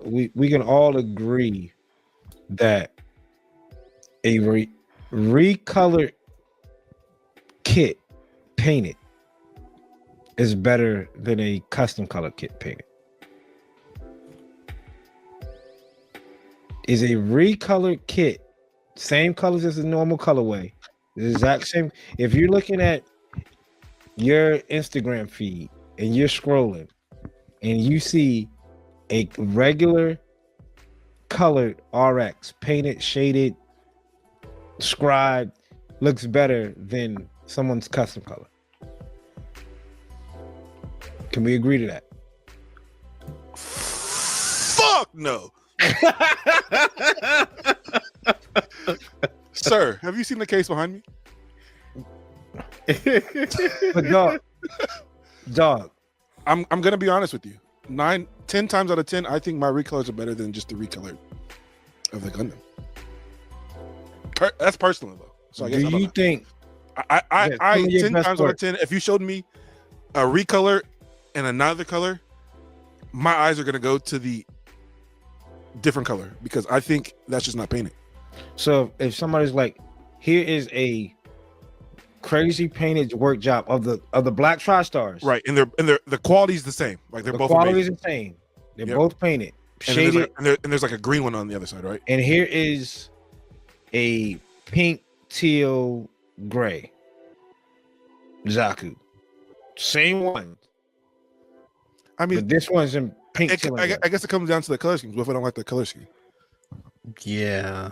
we can all agree that a recolored kit painted is better than a custom color kit painted. Is a recolored kit same colors as the normal colorway, the exact same? If you're looking at your Instagram feed and you're scrolling and you see a regular colored RX painted, shaded, scribed, looks better than someone's custom color. Can we agree to that? Fuck no. Sir, have you seen the case behind me? But dog, I'm gonna be honest with you. 10 times out of 10, I think my recolors are better than just the recolor of the Gundam. That's personal though. So I guess do you think I 10 times out of 10, if you showed me a recolor and another color, my eyes are gonna go to the different color because I think that's just not painted. So if somebody's like, here is a crazy painted work job of the black TriStars, right? And the quality's the same. Like they're the both quality's amazing. the same. They're both painted, and shaded, there's like a green one on the other side, right? And here is a pink, teal, gray Zaku, same one. I mean, but this one's in pink. I guess it comes down to the color schemes. What if I don't like the color scheme? Yeah,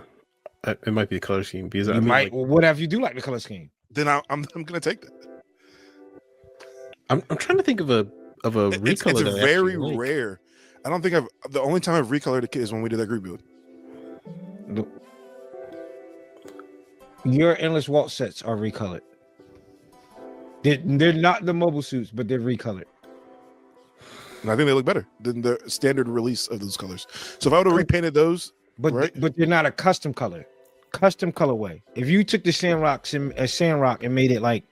it might be the color scheme because what if you do like the color scheme? Then I'm gonna take that. I'm trying to think of a recolor. It's very rare. I don't think the only time I've recolored a kit is when we did that group build. Your endless waltz sets are recolored. They're not the mobile suits, but they're recolored. And I think they look better than the standard release of those colors. So if I would have repainted those, but they're not a custom color, custom colorway. If you took the sandrock and made it like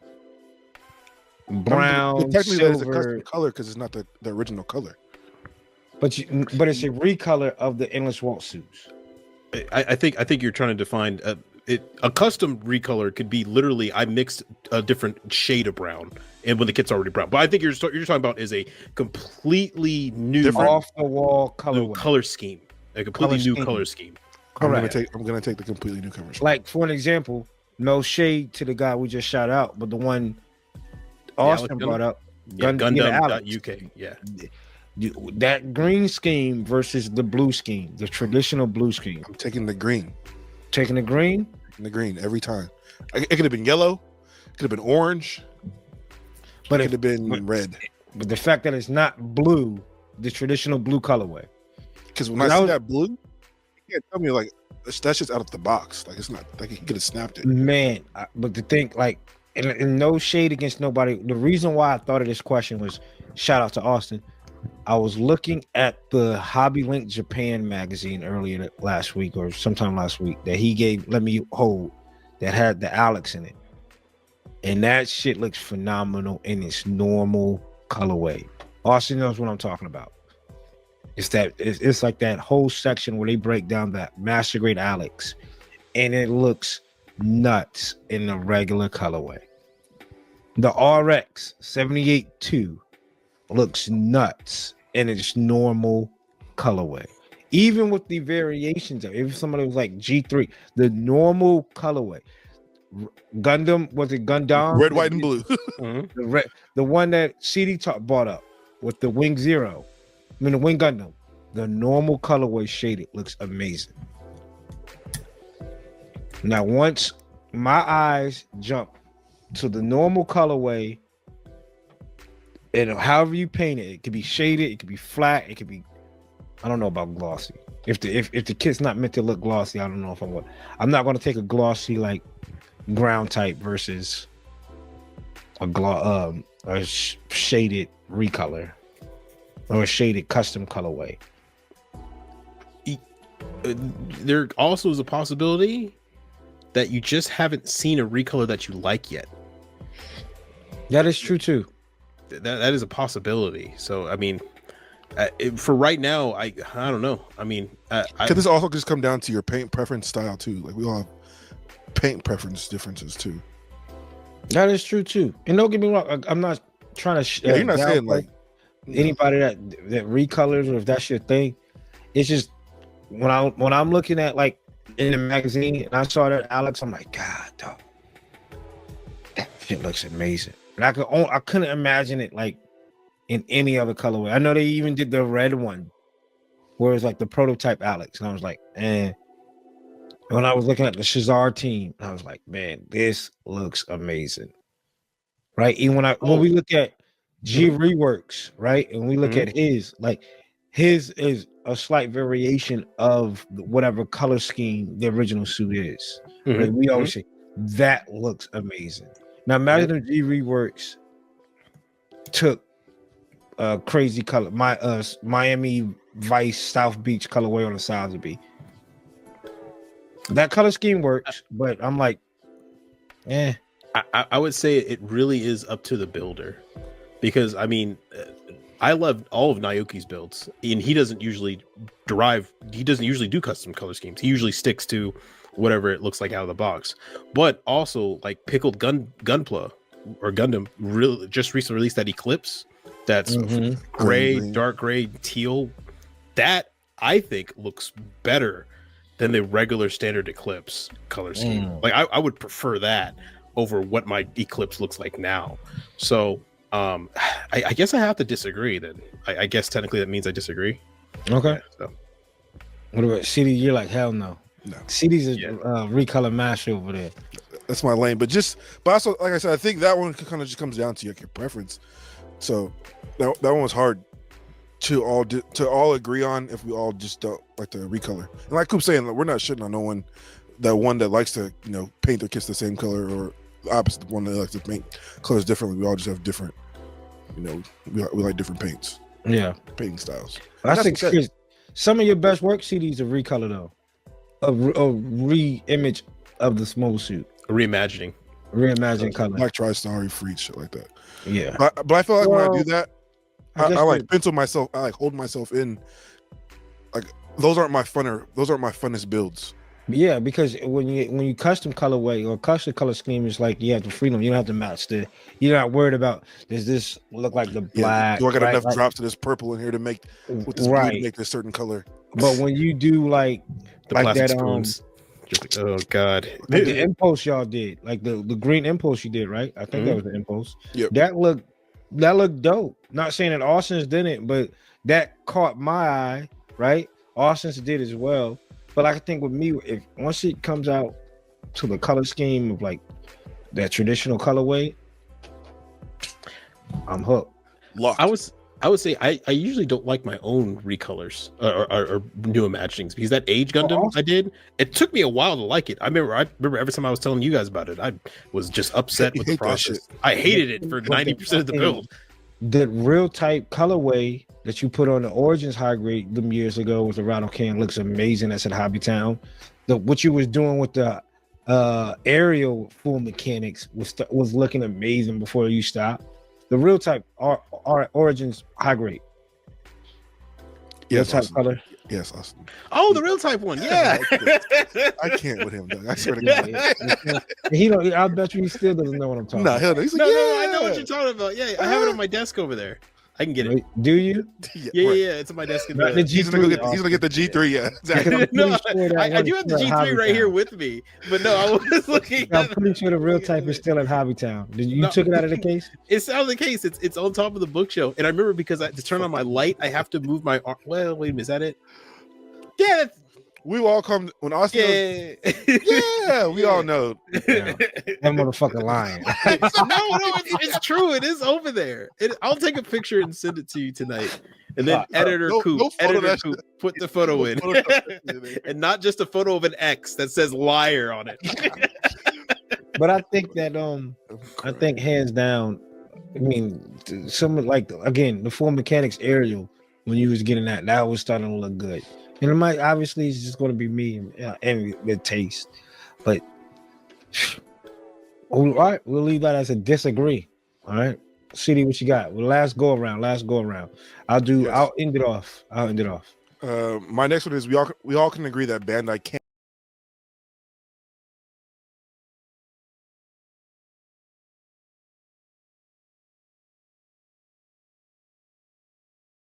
brown, technically silver, that is a custom color because it's not the original color. But it's a recolor of the endless waltz suits. I think you're trying to define a custom recolor could be literally I mixed a different shade of brown and when the kit's already brown. But I think you're talking about is a completely new off the wall color scheme, a completely new color scheme. Correct. I'm gonna take the completely new color scheme. Like for an example, no shade to the guy we just shout out, but the one Austin brought up, Gundam.UK. Yeah. That green scheme versus the blue scheme, the traditional blue scheme. I'm taking the green. Taking the green? The green every time. It could have been yellow, could have been orange, but it could have been red. But the fact that it's not blue, the traditional blue colorway. Because when I see that blue, you can't tell me like that's just out of the box. Like it's not like he could have snapped it. Man, but to think like, and no shade against nobody. The reason why I thought of this question was shout out to Austin. I was looking at the Hobby Link Japan magazine earlier last week or sometime last week that he let me hold that had the Alex in it. And that shit looks phenomenal in its normal colorway. Austin knows what I'm talking about. It's like that whole section where they break down that master grade Alex and it looks nuts in the regular colorway. The RX 78-2 looks nuts in its normal colorway. Even with the variations of if somebody was like G3, the normal colorway. Gundam, was it Gundam? Red, white, and blue. The one that CD bought up with the Wing Zero. The Wing Gundam. The normal colorway shaded looks amazing. Now, once my eyes jump to the normal colorway, and however you paint it, it could be shaded, it could be flat, it could be, I don't know about glossy. If the kit's not meant to look glossy, I don't know if I'm not going to take a glossy like ground type versus a shaded recolor or a shaded custom colorway. There also is a possibility that you just haven't seen a recolor that you like yet. That is true too. That is a possibility. So I mean, For right now, I don't know. I mean, could this also just come down to your paint preference style too? Like we all have paint preference differences too. That is true too. And don't get me wrong, I'm not trying to. You're not saying like anybody that recolors, or if that's your thing. It's just when I'm looking at like in the magazine and I saw that Alex, I'm like, God, dog, that shit looks amazing. And I couldn't imagine it like in any other colorway. I know they even did the red one, where it's like the prototype Alex, and I was like, and when I was looking at the Shazar team, I was like, man, this looks amazing, right? Even when we look at G Reworks, right, and we look at his, like his is a slight variation of whatever color scheme the original suit is. Right? We always say that looks amazing. Now imagine if G Reworks took crazy color, Miami Vice South Beach colorway on the sides of B. That color scheme works, but I'm like, I would say it really is up to the builder, because I mean, I love all of Naoki's builds, and he doesn't usually do custom color schemes. He usually sticks to whatever it looks like out of the box. But also, like Pickled Gunpla or Gundam really just recently released that Eclipse that's gray, dark gray, teal. That I think looks better than the regular standard Eclipse color scheme. Like I would prefer that over what my Eclipse looks like now. So I guess I have to disagree. Then I guess technically that means I disagree. Okay. Yeah, so. What about CD? You're like, hell no. No. CD's a recolor master over there. That's my lane. But also, like I said, I think that one kind of just comes down to your preference. So that one was hard to all agree on if we all just don't like to recolor. And like Coop's saying, we're not shitting on no one. That one that likes to paint their kits the same color, or the opposite, the one that likes to paint colors differently. We all just have different, we like different paints. Yeah, painting styles. I think some of your best work CDs are recolor though, a re-image of the small suit, reimagining color, like Tri-Starry Freed, shit like that. Yeah, but I feel like when I do that, I like pencil myself. I like hold myself in. Like those aren't my funnest builds. Yeah, because when you custom colorway or custom color scheme, it's like you have the freedom. You don't have to match you're not worried about does this look like the black? Do I got enough drops of this purple in here to make with this blue to make this certain color? But when you do like plastic that spoons. Just oh god, like the impulse y'all did, like the green impulse you did, right? I think that was the impulse. Yep. That looked dope. Not saying that Austin's didn't, but that caught my eye, right? Austin's did as well. But like, I think with me, if once it comes out to the color scheme of like that traditional colorway, I'm hooked. Locked. I would say I usually don't like my own recolors or new imaginings, because that Age Gundam I did, it took me a while to like it. I remember every time I was telling you guys about it, I was just upset with the process. I hated it for 90% of the build. The real type colorway that you put on the Origins high grade them years ago with the Rhino can looks amazing. That's at Hobby Town. What you was doing with the aerial full mechanics was looking amazing before you stopped. The real type Origins high grade. Yes, type color. Yes, Austin. Oh, the real type one. Yeah. I can't with him, though. I swear to God. He don't. I bet you he still doesn't know what I'm talking about. No, he's like, no, I know what you're talking about. Yeah, I have it on my desk over there. I can get it. Do you? Yeah, it's in my desk. The G3, he's gonna get the G3. Yeah, exactly. No, I do have the G3 right here with me, but no, I was looking. I'm pretty sure the real type is still in Hobby Town. Did you took it out of the case? It's out of the case. It's on top of the bookshelf, and I remember because to turn on my light, I have to move my arm. Well, wait a minute, is that it? Yeah. We all come when Austin. Yeah, we all know. Yeah. That motherfucker lying. No, it's true. It is over there. I'll take a picture and send it to you tonight. And then editor Coop put the photo in, and not just a photo of an X that says liar on it. But I think that I think hands down. I mean, some like again the full mechanics aerial when you was getting that was starting to look good. And it might obviously it's just going to be me and the taste, but all right, we'll leave that as a disagree. All right, CD, what you got? Well, last go around. I'll Yes. end it off. My next one is we all can agree that Bandai can't